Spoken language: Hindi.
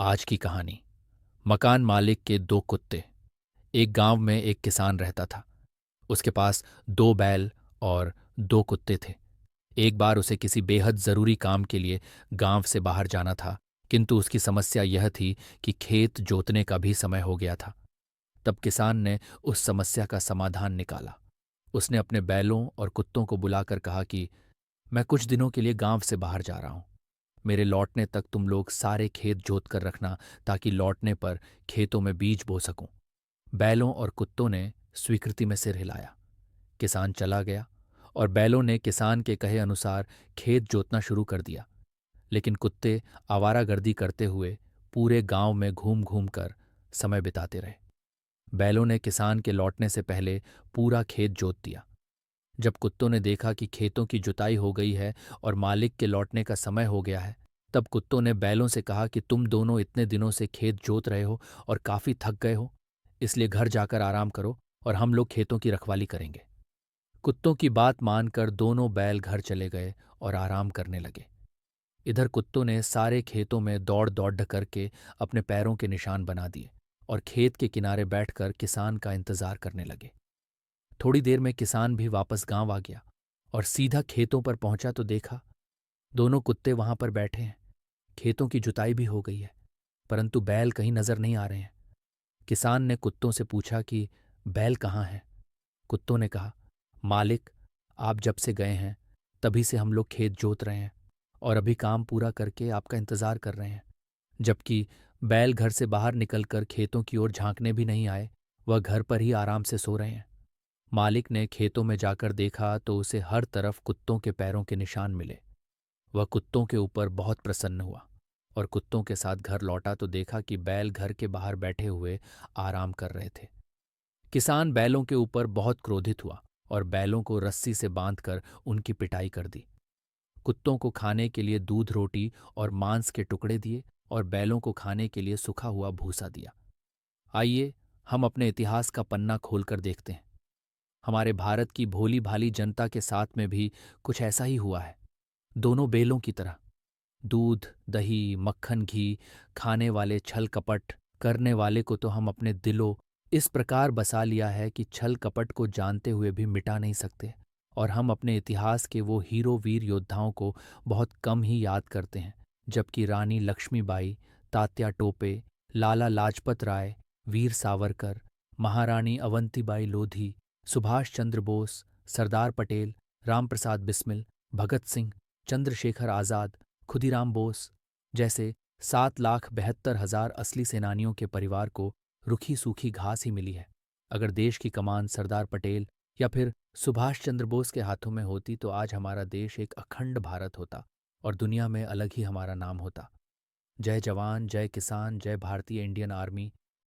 आज की कहानी। मकान मालिक के दो कुत्ते। एक गांव में एक किसान रहता था। उसके पास दो बैल और दो कुत्ते थे। एक बार उसे किसी बेहद जरूरी काम के लिए गांव से बाहर जाना था, किंतु उसकी समस्या यह थी कि खेत जोतने का भी समय हो गया था। तब किसान ने उस समस्या का समाधान निकाला। उसने अपने बैलों और कुत्तों को बुलाकर कहा कि मैं कुछ दिनों के लिए गांव से बाहर जा रहा हूं। मेरे लौटने तक तुम लोग सारे खेत जोत कर रखना, ताकि लौटने पर खेतों में बीज बो सकूं। बैलों और कुत्तों ने स्वीकृति में सिर हिलाया। किसान चला गया और बैलों ने किसान के कहे अनुसार खेत जोतना शुरू कर दिया। लेकिन कुत्ते आवारागर्दी करते हुए पूरे गांव में घूम घूम कर समय बिताते रहे। बैलों ने किसान के लौटने से पहले पूरा खेत जोत दिया। जब कुत्तों ने देखा कि खेतों की जुताई हो गई है और मालिक के लौटने का समय हो गया है, तब कुत्तों ने बैलों से कहा कि तुम दोनों इतने दिनों से खेत जोत रहे हो और काफी थक गए हो, इसलिए घर जाकर आराम करो और हम लोग खेतों की रखवाली करेंगे। कुत्तों की बात मानकर दोनों बैल घर चले गए और आराम करने लगे। इधर कुत्तों ने सारे खेतों में दौड़ दौड़ करके अपने पैरों के निशान बना दिए और खेत के किनारे बैठकर किसान का इंतजार करने लगे। थोड़ी देर में किसान भी वापस गांव आ गया और सीधा खेतों पर पहुंचा तो देखा दोनों कुत्ते वहां पर बैठे हैं। खेतों की जुताई भी हो गई है, परंतु बैल कहीं नजर नहीं आ रहे हैं। किसान ने कुत्तों से पूछा कि बैल कहाँ हैं। कुत्तों ने कहा, मालिक, आप जब से गए हैं तभी से हम लोग खेत जोत रहे हैं और अभी काम पूरा करके आपका इंतजार कर रहे हैं। जबकि बैल घर से बाहर निकलकर खेतों की ओर झांकने भी नहीं आए, वह घर पर ही आराम से सो रहे हैं। मालिक ने खेतों में जाकर देखा तो उसे हर तरफ कुत्तों के पैरों के निशान मिले। वह कुत्तों के ऊपर बहुत प्रसन्न हुआ और कुत्तों के साथ घर लौटा तो देखा कि बैल घर के बाहर बैठे हुए आराम कर रहे थे। किसान बैलों के ऊपर बहुत क्रोधित हुआ और बैलों को रस्सी से बांधकर उनकी पिटाई कर दी। कुत्तों को खाने के लिए दूध रोटी और मांस के टुकड़े दिए और बैलों को खाने के लिए सूखा हुआ भूसा दिया। आइए हम अपने इतिहास का पन्ना खोलकर देखते हैं। हमारे भारत की भोली भाली जनता के साथ में भी कुछ ऐसा ही हुआ है। दोनों बेलों की तरह दूध दही मक्खन घी खाने वाले छल कपट करने वाले को तो हम अपने दिलों इस प्रकार बसा लिया है कि छल कपट को जानते हुए भी मिटा नहीं सकते, और हम अपने इतिहास के वो हीरो वीर योद्धाओं को बहुत कम ही याद करते हैं। जबकि रानी लक्ष्मीबाई, तात्या टोपे, लाला लाजपत राय, वीर सावरकर, महारानी अवंतीबाई लोधी, सुभाष चंद्र बोस, सरदार पटेल, रामप्रसाद बिस्मिल, भगत सिंह, चंद्रशेखर आज़ाद, खुदीराम बोस जैसे 7,72,000 असली सेनानियों के परिवार को रुखी सूखी घास ही मिली है। अगर देश की कमान सरदार पटेल या फिर सुभाष चंद्र बोस के हाथों में होती तो आज हमारा देश एक अखंड भारत होता और दुनिया में अलग ही हमारा नाम होता। जय जवान, जय किसान, जय भारतीय इंडियन आर्मी।